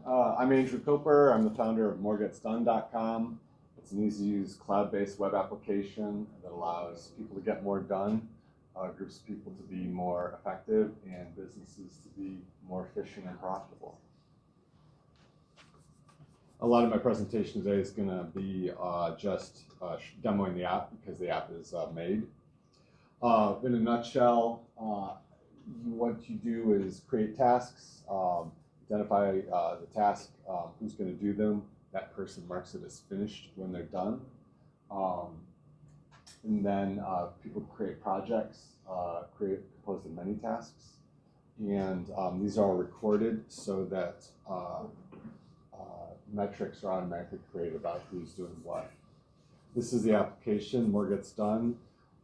I'm Andrew Koper. I'm the founder of moregetsdone.com. It's an easy-to-use cloud-based web application that allows people to get more done, groups of people to be more effective, and businesses to be more efficient and profitable. A lot of my presentation today is going to be just demoing the app because the app is made. In a nutshell, what you do is create tasks, identify the task, who's going to do them. That person marks it as finished when they're done. And then people create projects, composed of many tasks. And these are recorded so that metrics are automatically created about who's doing what. This is the application, More Gets Done.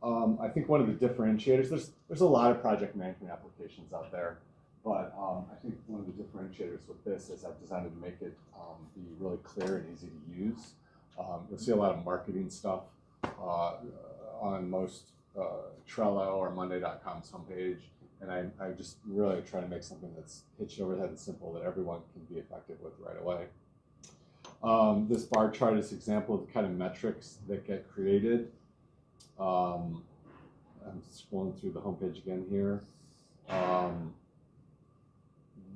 I think one of the differentiators, there's a lot of project management applications out there, but I think one of the differentiators with this is I've designed it to make it be really clear and easy to use. You'll see a lot of marketing stuff on most Trello or Monday.com's homepage, and I just really try to make something that's hits you over the head and simple that everyone can be effective with right away. This bar chart is an example of the kind of metrics that get created. I'm scrolling through the homepage again here.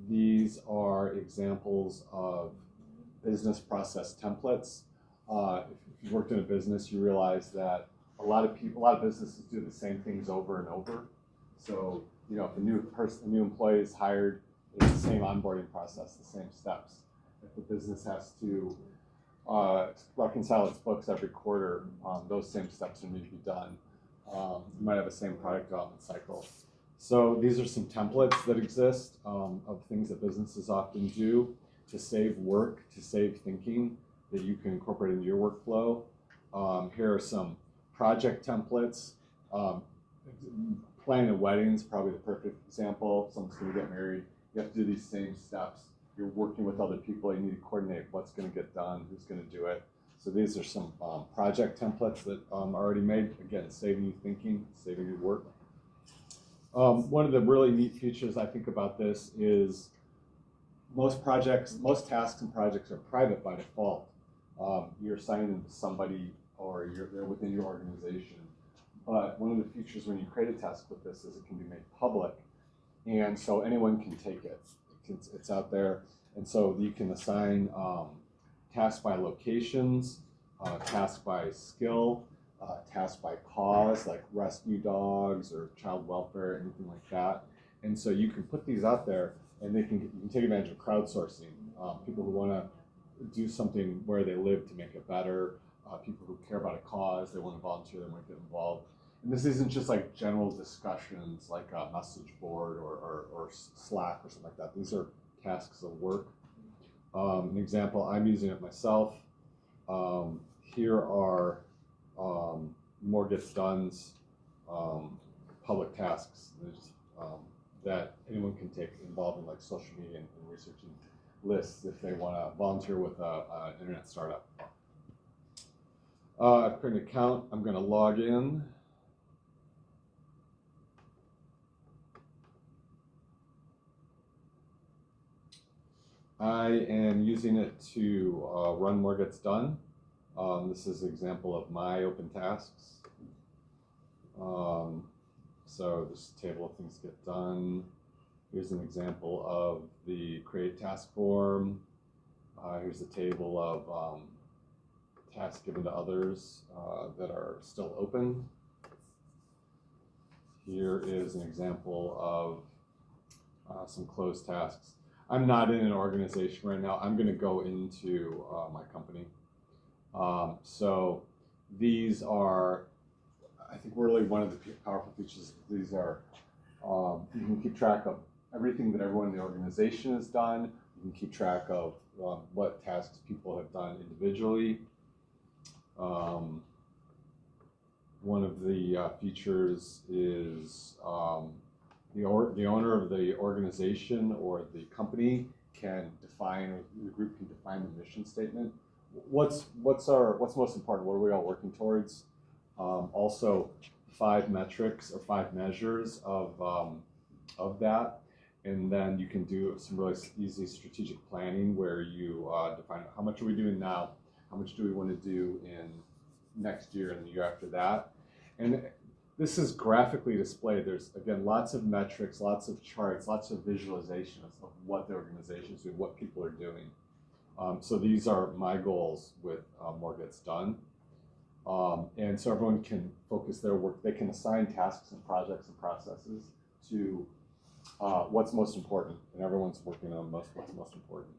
These are examples of business process templates. If you've worked in a business, you realize that a lot of businesses do the same things over and over. So, you know, if a new employee is hired, it's the same onboarding process, the same steps. If the business has to reconcile its books every quarter, those same steps need to be done. You might have the same product development cycle. So these are some templates that exist of things that businesses often do to save work, to save thinking that you can incorporate into your workflow. Here are some project templates. Planning a wedding is probably the perfect example. Someone's going to get married. You have to do these same steps. You're working with other people. You need to coordinate what's going to get done, who's going to do it. So these are some project templates that are already made. Again, saving you thinking, saving you work. One of the really neat features I think about this is most tasks and projects are private by default. You're assigning them to somebody or they're within your organization. But one of the features when you create a task with this is it can be made public. And so anyone can take it. It's out there. And so you can assign tasks by locations, tasks by skill, tasks by cause, like rescue dogs or child welfare, anything like that. And so you can put these out there, and you can take advantage of crowdsourcing. People who want to do something where they live to make it better, people who care about a cause, they want to volunteer, they might get involved. And this isn't just like general discussions like a message board or Slack or something like that. These are tasks of work. An example, I'm using it myself. Here are More Gets Done's public tasks that anyone can take involved in like social media and researching lists if they want to volunteer with an internet startup. I've created an account. I'm going to log in. I am using it to run More Gets Done. This is an example of my open tasks. So this table of things get done. Here's an example of the create task form. Here's a table of tasks given to others that are still open. Here is an example of some closed tasks. I'm not in an organization right now. I'm going to go into my company. So these are, I think, really one of the powerful features. These are, you can keep track of everything that everyone in the organization has done. You can keep track of what tasks people have done individually. One of the features is the owner of the organization or the company can define, or the group can define the mission statement. What's most important? What are we all working towards? Also, 5 metrics or 5 measures of that, And then you can do some really easy strategic planning where you define how much are we doing now, how much do we want to do in next year and the year after that. And this is graphically displayed. There's, again, lots of metrics, lots of charts, lots of visualizations of what the organization is doing, what people are doing. So these are my goals with More Gets Done. And so everyone can focus their work. They can assign tasks and projects and processes to what's most important, and everyone's working on what's most important.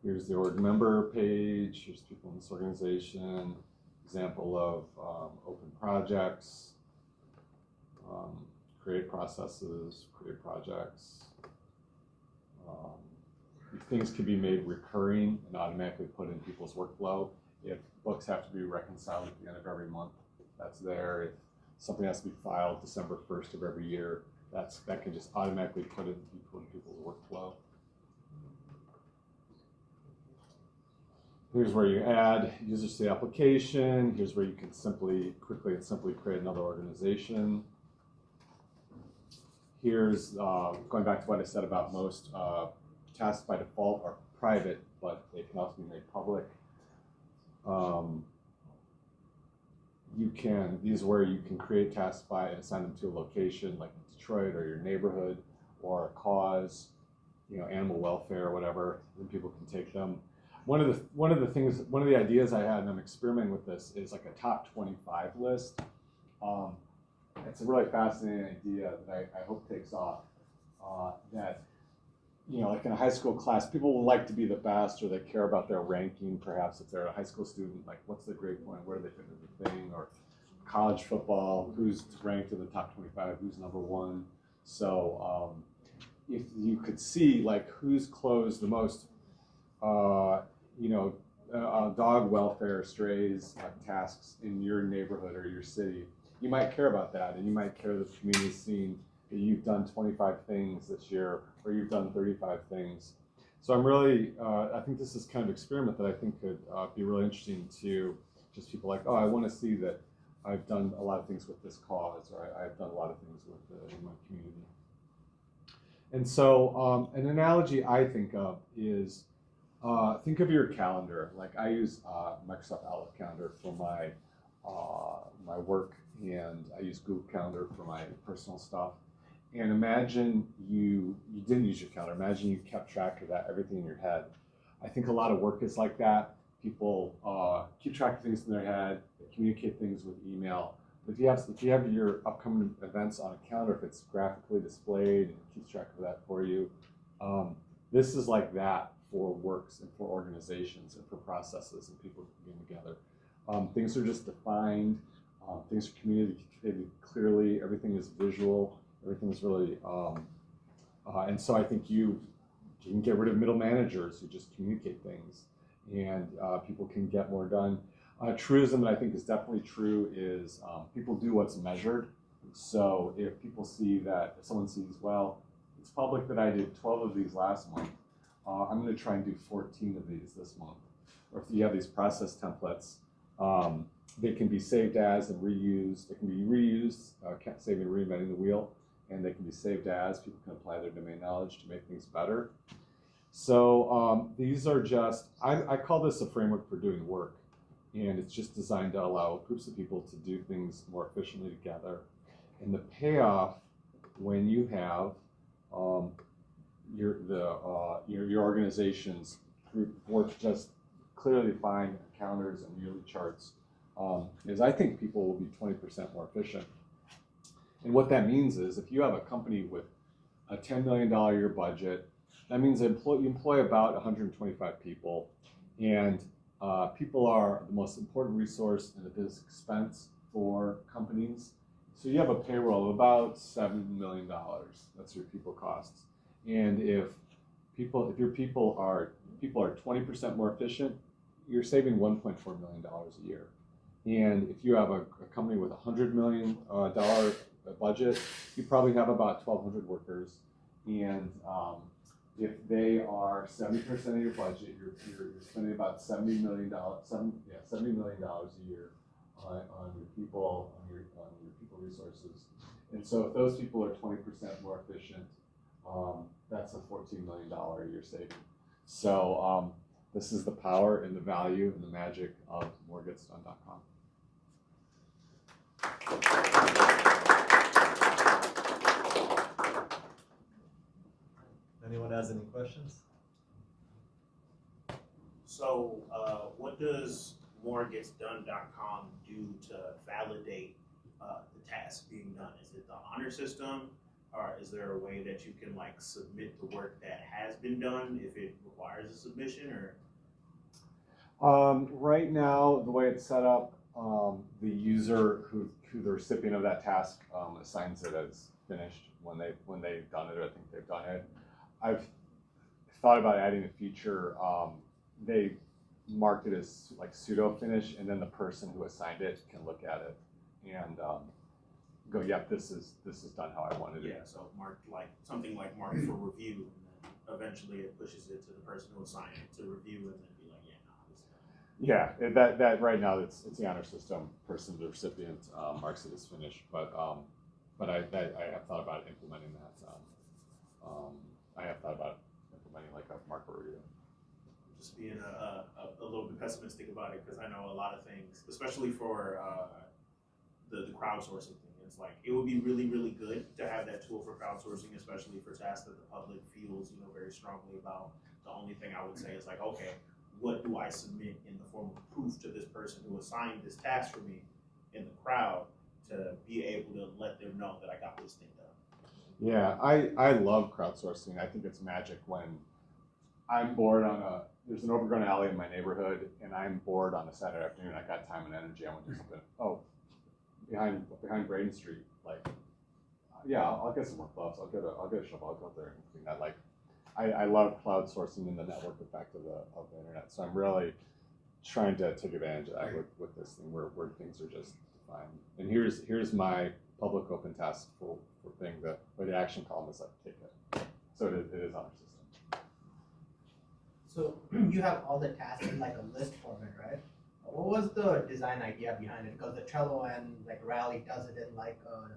Here's the org member page. Here's people in this organization. Example of open projects, create processes, create projects. Things can be made recurring and automatically put in people's workflow. If books have to be reconciled at the end of every month, that's there. If something has to be filed December 1st of every year, that can just automatically be put in people's workflow. Here's where you add users to the application. Here's where you can quickly and simply create another organization. Here's going back to what I said about most tasks by default are private, but they can also be made public. These are where you can create tasks by and assign them to a location like Detroit or your neighborhood or a cause, animal welfare or whatever, and people can take them. One of the ideas I had, and I'm experimenting with this, is like a top 25 list. It's a really fascinating idea that I hope takes off. That, like in a high school class, people will like to be the best, or they care about their ranking. Perhaps if they're a high school student, like what's the grade point, where do they fit into the thing, or college football, who's ranked in the top 25, who's number one. So if you could see like who's closed the most, dog welfare, strays, tasks in your neighborhood or your city, you might care about that, and you might care that the community's seen that you've done 25 things this year, or you've done 35 things. So I'm really, I think this is kind of experiment that I think could be really interesting to just people like, oh, I want to see that I've done a lot of things with this cause, or I've done a lot of things in my community. And so an analogy I think of is, think of your calendar. Like I use Microsoft Outlook calendar for my my work, and I use Google Calendar for my personal stuff. And imagine you didn't use your calendar. Imagine you kept track of everything in your head. I think a lot of work is like that. People keep track of things in their head, they communicate things with email. But if you have your upcoming events on a calendar, if it's graphically displayed and it keeps track of that for you, this is like that for works and for organizations and for processes and people getting together. Things are just defined. Things are communicated clearly. Everything is visual. Everything's really, and so I think you can get rid of middle managers who just communicate things, and people can get more done. A truism that I think is definitely true is people do what's measured. So if people see that, if someone sees, well, it's public that I did 12 of these last month, I'm going to try and do 14 of these this month. Or if you have these process templates, they can be saved as and reused. They can be reused, saving and reinventing the wheel, and they can be saved as. People can apply their domain knowledge to make things better. So these are just, I call this a framework for doing work, and it's just designed to allow groups of people to do things more efficiently together. And the payoff when you have your organization's group work just clearly defined calendars and yearly charts, is I think people will be 20% more efficient. And what that means is if you have a company with a $10 million a year budget, that means you employ about 125 people, and people are the most important resource and the biggest expense for companies. So you have a payroll of about $7 million. That's your people costs. And if your people are 20% more efficient, you're saving $1.4 million a year. And if you have a company with $100 million budget, you probably have about 1,200 workers. And if they are 70% of your budget, you're spending about $70 million a year on your people resources. And so if those people are 20% more efficient, that's a $14 million a year saving. So this is the power and the value and the magic of moregetsdone.com. Anyone has any questions? So what does moregetsdone.com do to validate the task being done? Is it the honor system, or is there a way that you can like submit the work that has been done if it requires a submission? Or Right now, the way it's set up, the user who the recipient of that task assigns it as finished when they've done it, or I think they've done it. I've thought about adding a feature. They marked it as like pseudo finish, and then the person who assigned it can look at it and go, "Yep, this is done how I wanted it." Yeah, so marked like something like marked for review, and then eventually it pushes it to the person who assigned it to review, and then be like, "Yeah, no, this is done." Yeah, that right now it's the honor system. Person, the recipient marks it as finished, but I have thought about implementing that. I have thought about implementing like a mark for review. Just being a little bit pessimistic about it, because I know a lot of things, especially for the crowdsourcing thing. It's like it would be really, really good to have that tool for crowdsourcing, especially for tasks that the public feels, very strongly about. The only thing I would say is like, okay, what do I submit in the form of proof to this person who assigned this task for me in the crowd to be able to let them know that I got this thing done. Yeah, I love crowdsourcing. I think it's magic when I'm bored there's an overgrown alley in my neighborhood, and I'm bored on a Saturday afternoon. I got time and energy. I want to do something. Oh, behind Braden Street, like, yeah, I'll get some more gloves. I'll get a shovel. I'll go out there and clean that. Like, I love crowdsourcing and the network effect of the internet. So I'm really trying to take advantage of that with this thing where things are just defined. And here's my public open task for thing where the action column is like take it. So it is on our system. So you have all the tasks in like a list format, right? What was the design idea behind it? Because the Trello and like Rally does it in like a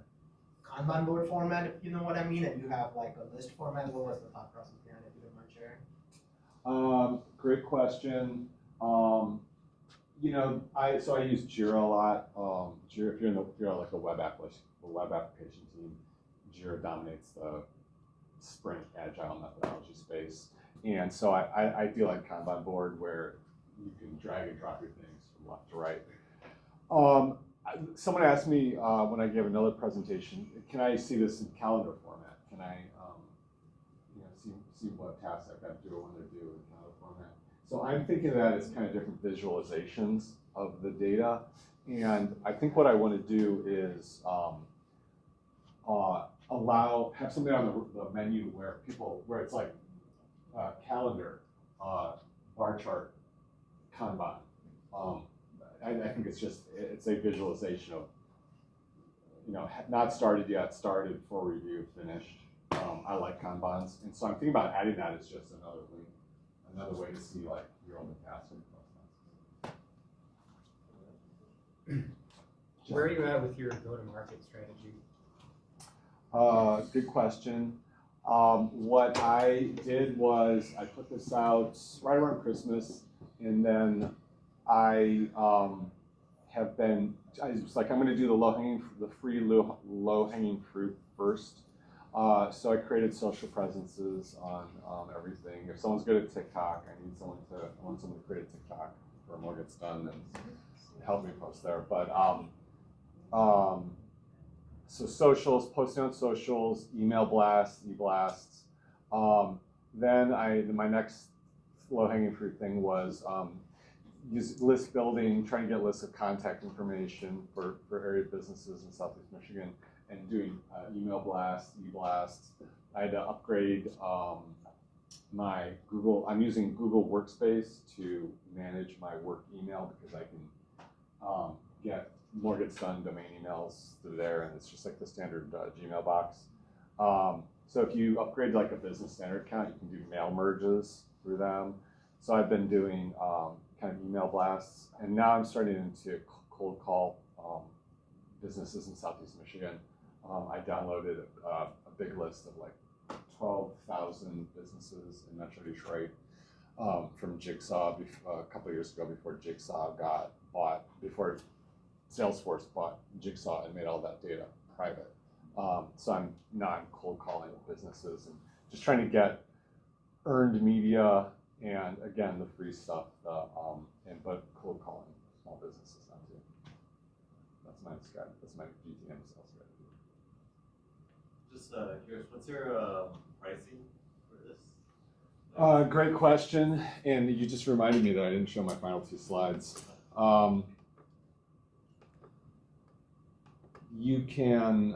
Kanban board format, if you know what I mean, and you have like a list format. What was the thought process behind it, if you don't mind sharing? Great question. I use Jira a lot. Jira, if you're like a web application team, Jira dominates the sprint agile methodology space. And so I feel like Kanban board where you can drag and drop your things from left to right. Someone asked me when I gave another presentation, can I see this in calendar format? Can I see what tasks I've got to do or when they're due in calendar format? So I'm thinking of that as kind of different visualizations of the data. And I think what I want to do is have something on the menu where it's like calendar, bar chart, Kanban. I think it's a visualization of, not started yet, started, for review, finished. I like Kanbans, and so I'm thinking about adding that as just another way to see like your own task. Where are you at with your go-to-market strategy? Good question. What I did was I put this out right around Christmas, and then I was like, I'm going to do the free low-hanging fruit first. So I created social presences on everything. If someone's good at TikTok, I want someone to create a TikTok for More Gets Done and help me post there. But so socials, posting on socials, email blasts, e-blasts. Then my next low-hanging fruit thing was use list building, trying to get lists of contact information for area businesses in Southeast Michigan, and doing email blasts, e-blasts. I had to upgrade my Google. I'm using Google Workspace to manage my work email because I can get More Gets Done domain emails through there, and it's just like the standard Gmail box. So if you upgrade like a business standard account, you can do mail merges through them. So I've been doing kind of email blasts, and now I'm starting to cold call businesses in Southeast Michigan I downloaded a big list of like 12,000 businesses in Metro Detroit from Jigsaw a couple of years ago, before Jigsaw got bought, before Salesforce bought Jigsaw and made all that data private. So I'm cold calling businesses and just trying to get earned media and, again, the free stuff, but cold calling small businesses now too. That's my strategy. That's my GTM sales strategy. Just curious, what's your pricing for this? Great question, and you just reminded me that I didn't show my final two slides. You can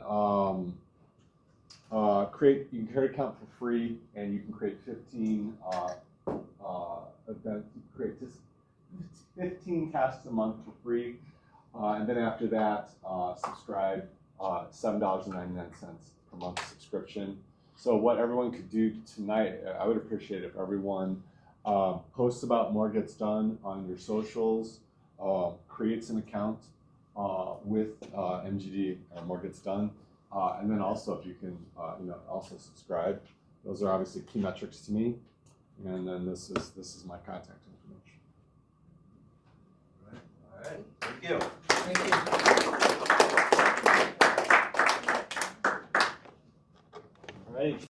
create an account for free, and you can create 15 events. Create just 15 tasks a month for free, and then after that, subscribe. $7.99 per month subscription. So what everyone could do tonight, I would appreciate if everyone posts about More Gets Done on your socials, creates an account with MGD More Gets Done, and then also if you can, also subscribe. Those are obviously key metrics to me. And then this is my contact information. All right. Thank you. Thank you.